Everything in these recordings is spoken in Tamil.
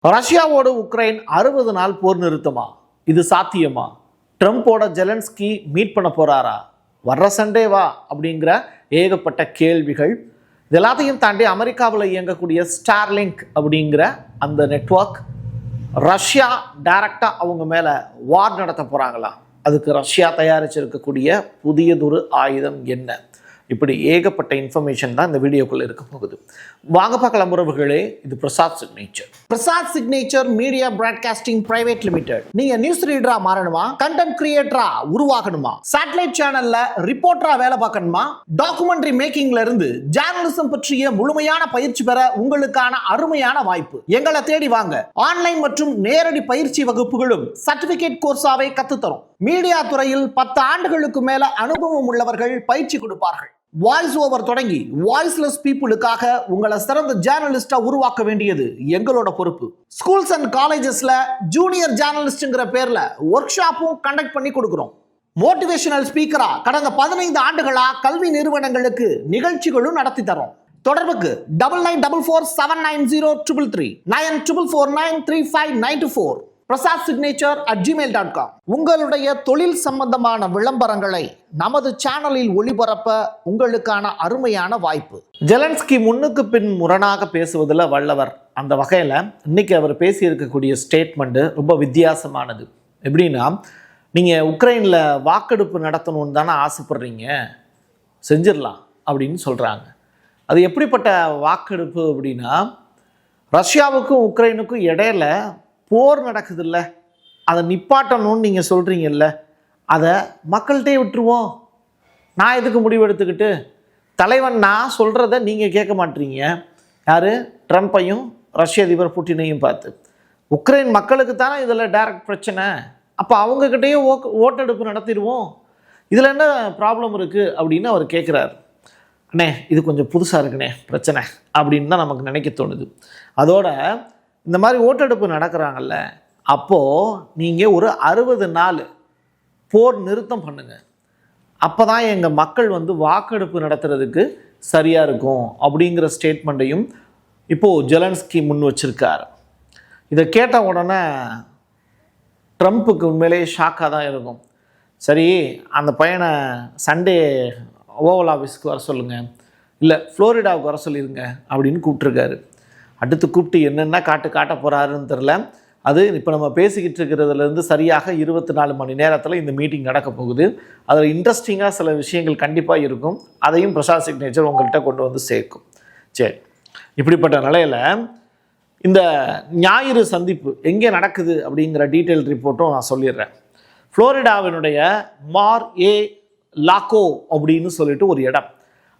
ரஷ்யாவோடு உக்ரைன் 60 நாள் போர் நிறுத்தமா? இது சாத்தியமா? ட்ரம்போட ஜெலன்ஸ்கி மீட் பண்ண போறாரா? வர்ற சண்டேவா அப்படிங்கிற ஏகப்பட்ட கேள்விகள். இது எல்லாத்தையும் தாண்டி அமெரிக்காவில் இயங்கக்கூடிய ஸ்டார்லிங்க் அப்படிங்கிற அந்த நெட்வொர்க் ரஷ்யா டைரக்டாக அவங்க மேலே வார் நடத்த போகிறாங்களா? அதுக்கு ரஷ்யா தயாரிச்சிருக்கக்கூடிய புதியதொரு ஆயுதம் என்ன? இப்படி ஏகப்பட்ட இன்ஃபர்மேஷன் தான் இந்த வீடியோக்குள்ளே இருக்க போகுது. வாங்க பார்க்கலாம் உறவுகளே. இது Prasad signature. Prasad signature media broadcasting private limited. நீங்க நியூஸ் ரீடரா மாறணுமா? கண்டென்ட் கிரியேட்டரா உருவாகணுமா? சேட்டலைட் சேனல்ல ரிப்போர்ட்டரா வேலை பார்க்கணுமா? டாக்குமெண்ட்ரி மேக்கிங்ல இருந்து ஜேர்னலிசம் பற்றிய முழுமையான பயிற்சி பெற உங்களுக்கான அருமையான வாய்ப்பு. எங்களை தேடி வாங்க. ஆன்லைன் மற்றும் நேரடி பயிற்சி வகுப்புகளும் சர்டிபிகேட் கோர்ஸாவே கத்துத்தரும். மீடியா துறையில் 10 ஆண்டுகளுக்கு மேல அனுபவம் உள்ளவர்கள் பயிற்சி கொடுப்பார்கள். வாய்ஸ் ஓவர் தொடங்கி வாய்ஸ்லெஸ் பீப்புளுக்காக உங்களை சிறந்த ஜேர்னலிஸ்டா உருவாக்க வேண்டியது எங்களோட பொறுப்பு. ஸ்கூல்ஸ் அண்ட் காலேஜஸ்ல ஜூனியர் ஜேர்னலிஸ்ட்ங்கிற பேர்ல ஒர்க் ஷாப்பும் கண்டக்ட் பண்ணி கொடுக்கிறோம். மோட்டிவேஷனல் ஸ்பீக்கரா கடந்த 15 ஆண்டுகளா கல்வி நிறுவனங்களுக்கு நிகழ்ச்சிகளும் நடத்தி தரோம். தொடர்புக்கு 9944790333 94493594 prasad.signature@gmail.com. உங்களுடைய தொழில் சம்பந்தமான விளம்பரங்களை நமது சேனலில் ஒளிபரப்ப உங்களுக்கான அருமையான வாய்ப்பு. ஜெலன்ஸ்கி முன்னுக்கு பின் முரணாக பேசுவதில் வல்லவர். அந்த வகையில் இன்னைக்கு அவர் பேசியிருக்கக்கூடிய ஸ்டேட்மெண்ட் ரொம்ப வித்தியாசமானது. எப்படின்னா, நீங்கள் உக்ரைனில் வாக்கெடுப்பு நடத்தணும்னு தானே ஆசைப்படுறீங்க, செஞ்சிடலாம் அப்படின்னு சொல்கிறாங்க. அது எப்படிப்பட்ட வாக்கெடுப்பு அப்படின்னா, ரஷ்யாவுக்கும் உக்ரைனுக்கும் இடையில போர் நடக்குதுல்ல, அதை நிப்பாட்டணும்னு நீங்கள் சொல்கிறீங்கல்ல, அதை மக்கள்கிட்டே விட்டுருவோம். நான் எதுக்கு முடிவு எடுத்துக்கிட்டு? தலைவன் நான் சொல்கிறத நீங்கள் கேட்க மாட்டீங்க. யார்? ட்ரம்ப்பையும் ரஷ்ய அதிபர் புட்டினையும் பார்த்து. உக்ரைன் மக்களுக்கு தானே இதில் டைரக்ட் பிரச்சனை. அப்போ அவங்கக்கிட்டேயே ஓட்டெடுப்பு நடத்திடுவோம். இதில் என்ன ப்ராப்ளம் இருக்குது அப்படின்னு அவர் கேட்குறாரு. அண்ணே, இது கொஞ்சம் புதுசாக இருக்குண்ணே பிரச்சனை அப்படின்னு தான் நமக்கு நினைக்க தோணுது. அதோட இந்த மாதிரி ஓட்டெடுப்பு நடக்கிறாங்கல்ல, அப்போது நீங்கள் ஒரு 60 நாள் போர் நிறுத்தம் பண்ணுங்கள். அப்போ தான் எங்கள் மக்கள் வாக்கெடுப்பு நடத்துறதுக்கு சரியாக இருக்கும் அப்படிங்கிற ஸ்டேட்மெண்ட்டையும் இப்போது ஜெலன்ஸ்கி முன் வச்சிருக்கார். இதை கேட்ட உடனே ட்ரம்ப்புக்கு உண்மையிலேயே ஷாக்காக தான் இருக்கும். சரி, அந்த பையனை சண்டே ஓவல் ஆஃபீஸ்க்கு வர சொல்லுங்கள், இல்லை ஃப்ளோரிடாவுக்கு வர சொல்லிடுங்க அப்படின்னு கூப்பிட்ருக்காரு. அடுத்து கூப்பிட்டு என்னென்ன காட்ட போகிறாருன்னு தெரில. அது இப்போ நம்ம பேசிக்கிட்டு இருக்கிறதுலேருந்து சரியாக 24 மணி நேரத்தில் இந்த மீட்டிங் நடக்க போகுது. அதில் இன்ட்ரெஸ்டிங்காக சில விஷயங்கள் கண்டிப்பாக இருக்கும். அதையும் பிரசாத் சிக்னேச்சர் உங்கள்கிட்ட கொண்டு வந்து சேர்க்கும். சரி, இப்படிப்பட்ட நிலையில் இந்த ஞாயிறு சந்திப்பு எங்கே நடக்குது அப்படிங்கிற டீட்டெயில் ரிப்போர்ட்டும் நான் சொல்லிடுறேன். ஃப்ளோரிடாவினுடைய மார் ஏ லாகோ அப்படின்னு சொல்லிட்டு ஒரு இடம்,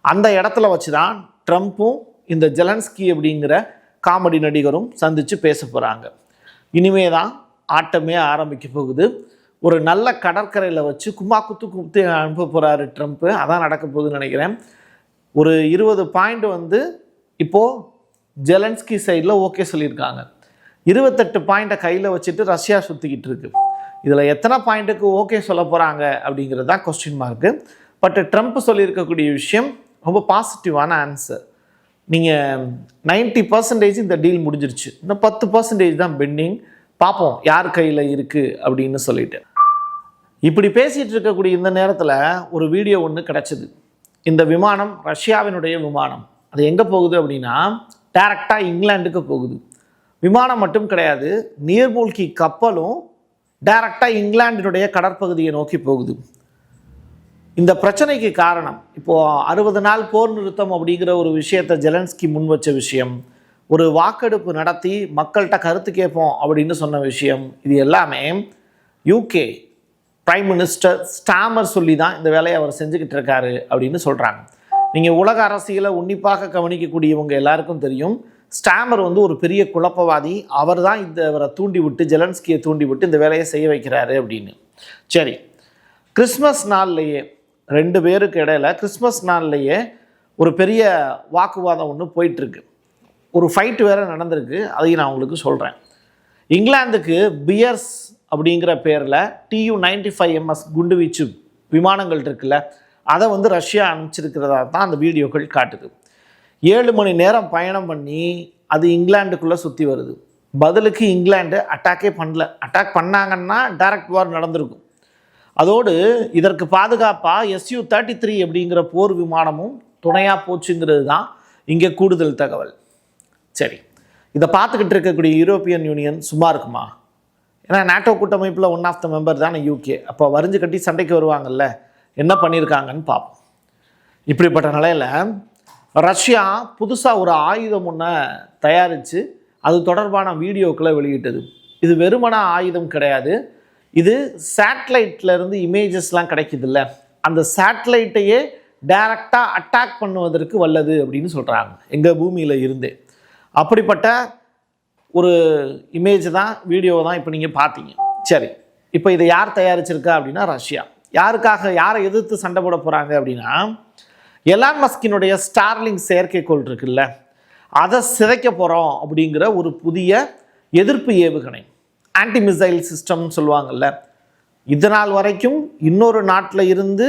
அந்த இடத்துல வச்சு தான் ட்ரம்ப்பும் இந்த ஜெலன்ஸ்கி அப்படிங்கிற காமெடி நடிகரும் சந்தித்து பேச போகிறாங்க. இனிமே தான் ஆட்டமே ஆரம்பிக்க போகுது. ஒரு நல்ல கடற்கரையில் வச்சு கும்மா குத்து அனுப்ப போகிறாரு ட்ரம்ப்பு. அதான் நடக்க போகுதுன்னு நினைக்கிறேன். ஒரு 20 பாயிண்ட் இப்போது ஜெலன்ஸ்கி சைடில் ஓகே சொல்லியிருக்காங்க. 28 பாயிண்ட்டை கையில் வச்சுட்டு ரஷ்யா சுற்றிக்கிட்டு இருக்கு. இதில் எத்தனை பாயிண்ட்டுக்கு ஓகே சொல்ல போகிறாங்க அப்படிங்கிறது தான் கொஸ்டின் மார்க்கு. பட் ட்ரம்ப் சொல்லியிருக்கக்கூடிய விஷயம் ரொம்ப பாசிட்டிவான ஆன்சர். நீங்கள் 90% இந்த டீல் முடிஞ்சிருச்சு, இன்னும் 10% தான் பெண்டிங், பார்ப்போம் யார் கையில் இருக்குது அப்படின்னு சொல்லிட்டு. இப்படி பேசிகிட்டு இருக்கக்கூடிய இந்த நேரத்தில் ஒரு வீடியோ ஒன்று கிடச்சிது. இந்த விமானம் ரஷ்யாவினுடைய விமானம். அது எங்கே போகுது அப்படின்னா, டைரக்டாக இங்கிலாந்துக்கு போகுது. விமானம் மட்டும் கிடையாது, நீர்மூழ்கி கப்பலும் டைரக்டாக இங்கிலாண்டினுடைய கடற்பகுதியை நோக்கி போகுது. இந்த பிரச்சனைக்கு காரணம் இப்போது 60 நாள் போர் நிறுத்தம் அப்படிங்கிற ஒரு விஷயத்தை ஜெலன்ஸ்கி முன் வச்ச விஷயம், ஒரு வாக்கெடுப்பு நடத்தி மக்கள்கிட்ட கருத்து கேட்போம் அப்படின்னு சொன்ன விஷயம், இது எல்லாமே யூகே பிரைம் மினிஸ்டர் ஸ்டாமர் சொல்லி தான் இந்த வேலையை அவர் செஞ்சுக்கிட்டு இருக்காரு அப்படின்னு சொல்கிறாங்க. நீங்கள் உலக அரசியலை உன்னிப்பாக கவனிக்கக்கூடியவங்க எல்லாருக்கும் தெரியும், ஸ்டாமர் ஒரு பெரிய குழப்பவாதி. அவர் தான் இவரை தூண்டி விட்டு, ஜெலன்ஸ்கியை தூண்டி விட்டு இந்த வேலையை செய்ய வைக்கிறாரு அப்படின்னு. சரி, கிறிஸ்மஸ் நாள்லேயே 2 பேருக்கு இடையில கிறிஸ்மஸ் நாள்லேயே ஒரு பெரிய வாக்குவாதம் ஒன்று போயிட்டுருக்கு. ஒரு ஃபைட்டு வேறு நடந்திருக்கு. அதையும் நான் உங்களுக்கு சொல்கிறேன். இங்கிலாந்துக்கு பியர்ஸ் அப்படிங்கிற பேரில் Tu-95MS குண்டுவீச்சு விமானங்கள் இருக்குல்ல, அதை ரஷ்யா அனுப்பிச்சிருக்கிறதா தான் அந்த வீடியோக்கள் காட்டுது. 7 மணி நேரம் பயணம் பண்ணி அது இங்கிலாந்துக்குள்ளே சுற்றி வருது. பதிலுக்கு இங்கிலாந்து அட்டாக்கே பண்ணல. அட்டாக் பண்ணாங்கன்னா டைரக்ட் வார் நடந்திருக்கும். அதோடு இதற்கு பாதுகாப்பாக Su-33 அப்படிங்கிற போர் விமானமும் துணையாக போச்சுங்கிறது தான் இங்கே கூடுதல் தகவல். சரி, இதை பார்த்துக்கிட்டு இருக்கக்கூடிய யூரோப்பியன் யூனியன் சும்மா இருக்குமா? ஏன்னா நாட்டோ கூட்டமைப்பில் ஒன் ஆஃப் த மெம்பர் தானே யூகே. அப்போ வரிஞ்சு கட்டி சண்டைக்கு வருவாங்கல்ல, என்ன பண்ணியிருக்காங்கன்னு பார்ப்போம். இப்படிப்பட்ட நிலையில் ரஷ்யா புதுசாக ஒரு ஆயுதம் ஒன்றை தயாரித்து அது தொடர்பான வீடியோக்களை வெளியிட்டது. இது வெறுமன ஆயுதம் கிடையாது, இது சேட்டலைட்லேருந்து இமேஜஸ்லாம் கிடைக்குது இல்லை, அந்த சேட்டலைட்டையே டைரக்டாக அட்டாக் பண்ணுவதற்கு வல்லது அப்படின்னு சொல்கிறாங்க எங்கள் பூமியில் இருந்தே. அப்படிப்பட்ட ஒரு இமேஜ் தான், வீடியோ தான் இப்போ நீங்கள் பார்த்தீங்க. சரி, இப்போ இதை யார் தயாரிச்சிருக்கா அப்படின்னா ரஷ்யா. யாருக்காக, யாரை எதிர்த்து சண்டை போட போகிறாங்க அப்படின்னா, எலான் மஸ்கினுடைய ஸ்டார்லிங்க் செயற்கைக்கோள் இருக்குல்ல, அதை சிதைக்க போகிறோம் அப்படிங்கிற ஒரு புதிய எதிர்ப்பு ஏவுகணை, ஆன்டி மிசைல் சிஸ்டம்னு சொல்லுவாங்கள்ல. இதனால் வரைக்கும் இன்னொரு நாட்டில் இருந்து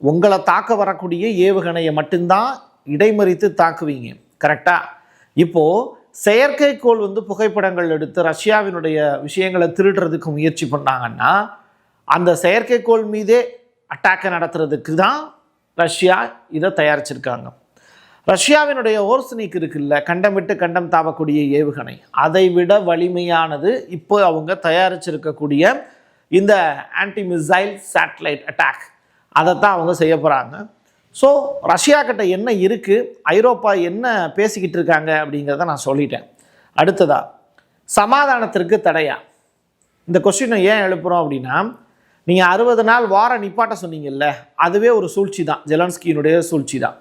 உங்களை தாக்க வரக்கூடிய ஏவுகணையை மட்டும்தான் இடைமறித்து தாக்குவீங்க, கரெக்டாக? இப்போது செயற்கைக்கோள் புகைப்படங்கள் எடுத்து ரஷ்யாவினுடைய விஷயங்களை திருடுறதுக்கு முயற்சி பண்ணாங்கன்னா அந்த செயற்கைக்கோள் மீதே அட்டாக்கை நடத்துறதுக்கு தான் ரஷ்யா இதை தயாரிச்சிருக்காங்க. ரஷ்யாவினுடைய ஓர்சனிக் இருக்குல்ல, கண்டம் விட்டு கண்டம் தாவக்கூடிய ஏவுகணை, அதை விட வலிமையானது இப்போ அவங்க தயாரிச்சிருக்கக்கூடிய இந்த ஆன்டி மிசைல் சேட்டலைட் அட்டாக், அதைத்தான் அவங்க செய்ய போகிறாங்க. ஸோ ரஷ்யா கிட்ட என்ன இருக்குது, ஐரோப்பா என்ன பேசிக்கிட்டு இருக்காங்க அப்படிங்கிறத நான் சொல்லிட்டேன். அடுத்ததாக சமாதானத்திற்கு தடையா? இந்த கொஸ்டினை ஏன் எழுப்புகிறோம் அப்படின்னா, நீங்கள் 60 நாள் வார நிப்பாட்ட சொன்னீங்கல்ல, அதுவே ஒரு சூழ்ச்சி தான், ஜெலன்ஸ்கியினுடைய சூழ்ச்சி தான்.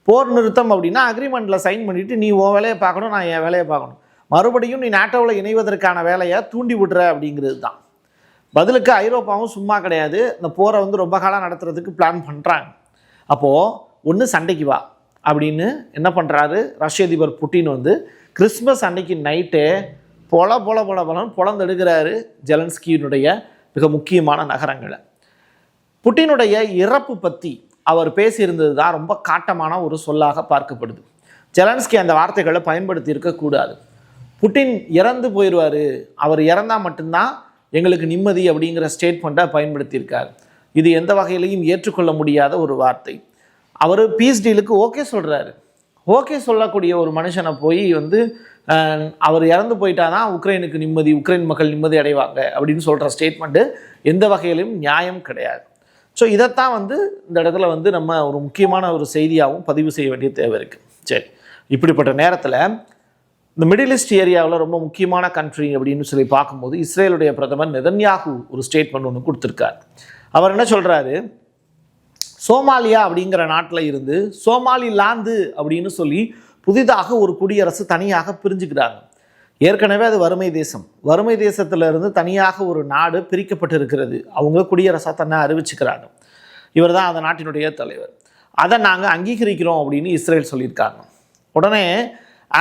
போர் நிறுத்தம் அப்படின்னா அக்ரிமெண்ட்டில் சைன் பண்ணிவிட்டு நீ உன் வேலையை பார்க்கணும், நான் என் வேலையை பார்க்கணும், மறுபடியும் நீ நாட்டோவில் இணைவதற்கான வேலையை தூண்டி விடுற அப்படிங்கிறது தான். பதிலுக்கு ஐரோப்பாவும் சும்மா கிடையாது, இந்த போரை ரொம்ப காலம் நடத்துறதுக்கு பிளான் பண்ணுறாங்க. அப்போது ஒன்று சண்டைக்கு வா அப்படின்னு என்ன பண்ணுறாரு ரஷ்ய அதிபர் புட்டின் கிறிஸ்மஸ் அன்னைக்கு நைட்டே பொலந்தெடுக்கிறாரு ஜெலன்ஸ்கியினுடைய மிக முக்கியமான நகரங்களை. புட்டினுடைய இறப்பு பற்றி அவர் பேசியிருந்தது தான் ரொம்ப காட்டமான ஒரு சொல்லாக பார்க்கப்படுது. ஜெலன்ஸ்கி அந்த வார்த்தைகளை பயன்படுத்தி இருக்கக்கூடாது. புட்டின் இறந்து போயிடுவார், அவர் இறந்தால் மட்டும்தான் எங்களுக்கு நிம்மதி அப்படிங்கிற ஸ்டேட்மெண்ட்டை பயன்படுத்தியிருக்கார். இது எந்த வகையிலையும் ஏற்றுக்கொள்ள முடியாத ஒரு வார்த்தை. அவர் பீஸ் டீலுக்கு ஓகே சொல்கிறாரு. ஓகே சொல்லக்கூடிய ஒரு மனுஷனை போய் அவர் இறந்து போயிட்டா தான் உக்ரைனுக்கு நிம்மதி, உக்ரைன் மக்கள் நிம்மதி அடைவாங்க அப்படின்னு சொல்கிற ஸ்டேட்மெண்ட்டு எந்த வகையிலும் நியாயம் கிடையாது. ஸோ இதைத்தான் இந்த இடத்துல நம்ம ஒரு முக்கியமான ஒரு செய்தியாகவும் பதிவு செய்ய வேண்டிய தேவை இருக்குது. சரி, இப்படிப்பட்ட நேரத்தில் இந்த மிடில் ஈஸ்ட் ஏரியாவில் ரொம்ப முக்கியமான கண்ட்ரி அப்படின்னு சொல்லி பார்க்கும்போது இஸ்ரேலுடைய பிரதமர் நெதன்யாகு ஒரு ஸ்டேட்மெண்ட் ஒன்று கொடுத்துருக்கார். அவர் என்ன சொல்கிறாரு, சோமாலியா அப்படிங்கிற நாட்டில் இருந்து சோமாலிலாந்து அப்படின்னு சொல்லி புதிதாக ஒரு குடியரசு தனியாக பிரிஞ்சுக்கிறாங்க. ஏற்கனவே அது வறுமை தேசம், வறுமை தேசத்திலிருந்து தனியாக ஒரு நாடு பிரிக்கப்பட்டு இருக்கிறது, அவங்க குடியரசாக தன்னை அறிவிச்சுக்கிறாங்க. இவர் தான் அந்த நாட்டினுடைய தலைவர். அதை நாங்கள் அங்கீகரிக்கிறோம் அப்படின்னு இஸ்ரேல் சொல்லியிருக்காங்க. உடனே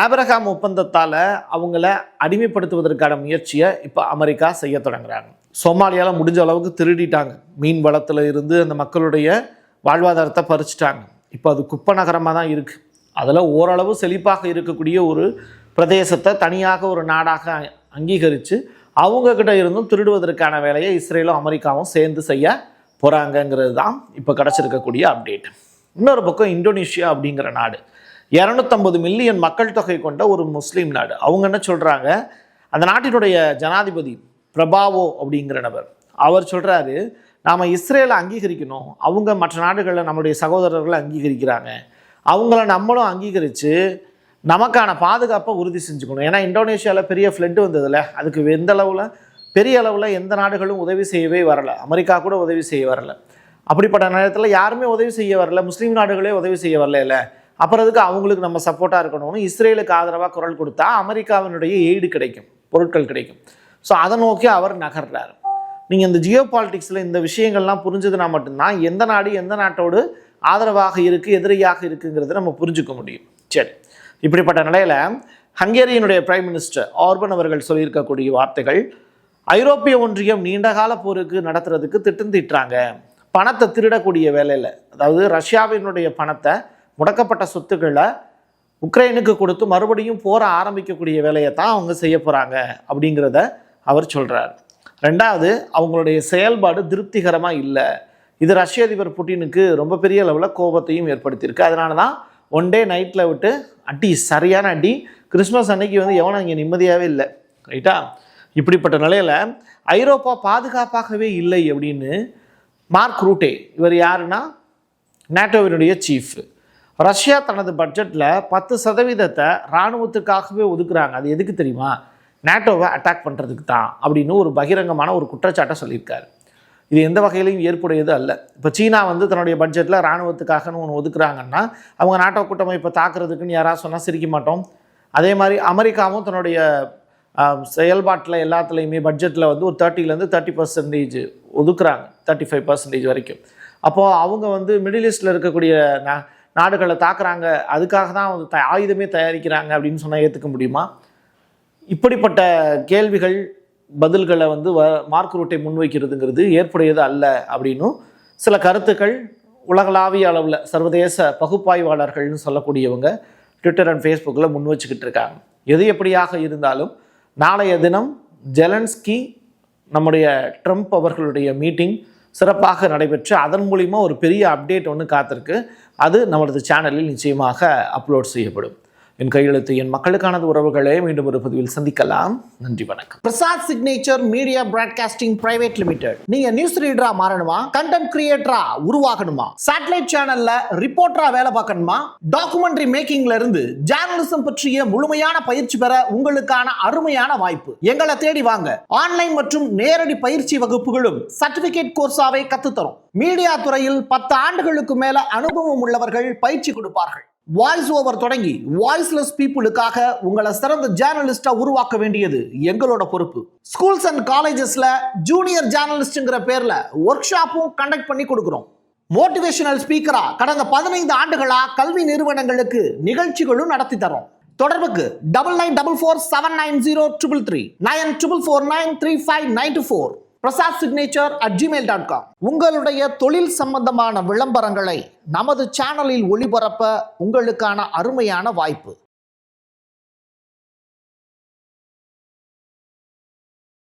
ஆபிரகாம் ஒப்பந்தத்தால் அவங்கள அடிமைப்படுத்துவதற்கான முயற்சியை இப்போ அமெரிக்கா செய்ய தொடங்குறாங்க. சோமாலியாவில் முடிஞ்ச அளவுக்கு திருடிட்டாங்க, மீன் வளத்தில் இருந்து அந்த மக்களுடைய வாழ்வாதாரத்தை பறிச்சிட்டாங்க. இப்போ அது குப்பை நகரமாக தான் இருக்குது. அதில் ஓரளவு செழிப்பாக இருக்கக்கூடிய ஒரு பிரதேசத்தை தனியாக ஒரு நாடாக அங்கீகரித்து அவங்கக்கிட்ட இருந்தும் திருடுவதற்கான வேலையை இஸ்ரேலும் அமெரிக்காவும் சேர்ந்து செய்ய போகிறாங்கங்கிறது தான் இப்போ கிடச்சிருக்கக்கூடிய அப்டேட். இன்னொரு பக்கம் இந்தோனேஷியா அப்படிங்கிற நாடு 250 மில்லியன் மக்கள் தொகை கொண்ட ஒரு முஸ்லீம் நாடு. அவங்க என்ன சொல்கிறாங்க, அந்த நாட்டினுடைய ஜனாதிபதி பிரபாவோ அப்படிங்கிற நபர், அவர் சொல்கிறாரு, நாம் இஸ்ரேலை அங்கீகரிக்கணும், அவங்க மற்ற நாடுகளில் நம்மளுடைய சகோதரர்களை அங்கீகரிக்கிறாங்க, அவங்கள நம்மளும் அங்கீகரித்து நமக்கான பாதுகாப்பை உறுதி செஞ்சுக்கணும். ஏன்னா இந்தோனேஷியாவில் பெரிய ஃப்ளட்டு வந்ததில்ல, அதுக்கு எந்த அளவில் பெரிய அளவில் எந்த நாடுகளும் உதவி செய்யவே வரலை, அமெரிக்கா கூட உதவி செய்ய வரலை. அப்படிப்பட்ட நேரத்தில் யாருமே உதவி செய்ய வரல, முஸ்லீம் நாடுகளே உதவி செய்ய வரல இல்லை, அப்புறம் அதுக்கு அவங்களுக்கு நம்ம சப்போர்ட்டாக இருக்கணும்னு இஸ்ரேலுக்கு ஆதரவாக குரல் கொடுத்தா அமெரிக்காவினுடைய எய்டு கிடைக்கும், பொருட்கள் கிடைக்கும். ஸோ அதை நோக்கி அவர் நகர்றார். நீங்கள் இந்த ஜியோ பாலிட்டிக்ஸில் இந்த விஷயங்கள்லாம் புரிஞ்சதுனா மட்டும்தான் எந்த நாடு எந்த நாட்டோடு ஆதரவாக இருக்குது எதிரியாக இருக்குங்கிறத நம்ம புரிஞ்சுக்க முடியும். சரி, இப்படிப்பட்ட நிலையில் ஹங்கேரியினுடைய பிரைம் மினிஸ்டர் ஆர்பன் அவர்கள் சொல்லியிருக்கக்கூடிய வார்த்தைகள், ஐரோப்பிய ஒன்றியம் நீண்டகால போருக்கு நடத்துறதுக்கு திட்டம் தீட்டுறாங்க, பணத்தை திருடக்கூடிய வேலையில், அதாவது ரஷ்யாவினுடைய பணத்தை, முடக்கப்பட்ட சொத்துக்களை உக்ரைனுக்கு கொடுத்து மறுபடியும் போற ஆரம்பிக்கக்கூடிய வேலையை தான் அவங்க செய்ய போகிறாங்க அப்படிங்கிறத அவர் சொல்கிறார். ரெண்டாவது, அவங்களுடைய செயல்பாடு திருப்திகரமாக இல்லை. இது ரஷ்ய அதிபர் புட்டினுக்கு ரொம்ப பெரிய அளவில் கோபத்தையும் ஏற்படுத்தியிருக்கு. அதனால தான் ஒன் டே நைட்டில் விட்டு அடி, சரியான அடி. கிறிஸ்மஸ் அன்னைக்கு எவனும் இங்கே நிம்மதியாகவே இல்லை, ரைட்டா? இப்படிப்பட்ட நிலையில் ஐரோப்பா பாதுகாப்பாகவே இல்லை அப்படின்னு மார்க் ரூட்டே, இவர் யாருன்னா நேட்டோவினுடைய சீஃப், ரஷ்யா தனது பட்ஜெட்டில் 10% இராணுவத்துக்காகவே ஒதுக்குறாங்க. அது எதுக்கு தெரியுமா? நேட்டோவை அட்டாக் பண்ணுறதுக்கு தான் அப்படின்னு ஒரு பகிரங்கமான ஒரு குற்றச்சாட்டை சொல்லியிருக்காரு. இது எந்த வகையிலையும் ஏற்புடையது அல்ல. இப்போ சீனா தன்னுடைய பட்ஜெட்டில் இராணுவத்துக்காகன்னு ஒன்று ஒதுக்குறாங்கன்னா அவங்க நாட்டோ கூட்டமைப்பை தாக்குறதுக்குன்னு யாராவது சொன்னால் சிரிக்க மாட்டோம். அதே மாதிரி அமெரிக்காவும் தன்னுடைய செயல்பாட்டில் எல்லாத்துலேயுமே பட்ஜெட்டில் ஒரு 30% ஒதுக்குறாங்க, 35% வரைக்கும். அப்போது அவங்க மிடில் ஈஸ்டில் இருக்கக்கூடிய நாடுகளை தாக்குறாங்க, அதுக்காக தான் ஆயுதமே தயாரிக்கிறாங்க அப்படின்னு சொன்னால் ஏற்றுக்க முடியுமா? இப்படிப்பட்ட கேள்விகள் பதில்களை மார்க் ரூட்டை முன்வைக்கிறதுங்கிறது ஏற்புடையது அல்ல அப்படின்னும் சில கருத்துக்கள் உலகளாவிய அளவில் சர்வதேச பகுப்பாய்வாளர்கள்னு சொல்லக்கூடியவங்க ட்விட்டர் அண்ட் ஃபேஸ்புக்கில் முன் வச்சுக்கிட்டு இருக்காங்க. எது எப்படியாக இருந்தாலும் நாளைய தினம் ஜெலன்ஸ்கி நம்முடைய ட்ரம்ப் அவர்களுடைய மீட்டிங் சிறப்பாக நடைபெற்று அதன் மூலிமா ஒரு பெரிய அப்டேட் ஒன்று காத்திருக்கு. அது நம்மளது சேனலில் நிச்சயமாக அப்லோட் செய்யப்படும். என் கையெழுத்து என் மக்களுக்கானது உறவுகளே. மீண்டும் ஒரு பதிவில் சந்திக்கலாம். நன்றி, வணக்கம். Prasad signature media broadcasting private limited. நீங்க நியூஸ் ரீடரா மாறணுமா? கண்டென்ட் கிரியேட்டரா உருவாகணுமா? சேட்டலைட் சேனல்ல ரிப்போர்ட்டரா வேலை பார்க்கணுமா? டாக்குமெண்ட்ரி மேக்கிங்ல இருந்து ஜேர்னலிசம் பற்றிய முழுமையான பயிற்சி பெற உங்களுக்கான அருமையான வாய்ப்பு. எங்களை தேடி வாங்க. ஆன்லைன் மற்றும் நேரடி பயிற்சி வகுப்புகளும் சர்டிபிகேட் கோர்ஸாவே கத்துத்தரும். மீடியா துறையில் 10 ஆண்டுகளுக்கு மேல அனுபவம் உள்ளவர்கள் பயிற்சி கொடுப்பார்கள். வாய்ஸ் ஓவர் தொடங்கி வாய்ஸ்லெஸ் பீப்புளுக்காக உங்களை சிறந்த ஜேர்னலிஸ்டா உருவாக்க வேண்டியது எங்களோட பொறுப்பு. ஸ்கூல்ஸ் அண்ட் காலேஜஸ்ல ஜூனியர் ஜேர்னலிஸ்ட்ங்கிற பேர்ல ஒர்க் ஷாப்பும் கண்டக்ட் பண்ணி கொடுக்கிறோம். மோட்டிவேஷனல் ஸ்பீக்கரா கடந்த 15 ஆண்டுகளா கல்வி நிறுவனங்களுக்கு நிகழ்ச்சிகளும் நடத்தி தரோம். தொடர்புக்கு 9944790333 94493594 prasad.signature@gmail.com. உங்களுடைய தொழில் சம்பந்தமான விளம்பரங்களை நமது சேனலில் ஒளிபரப்ப உங்களுக்கான அருமையான வாய்ப்பு.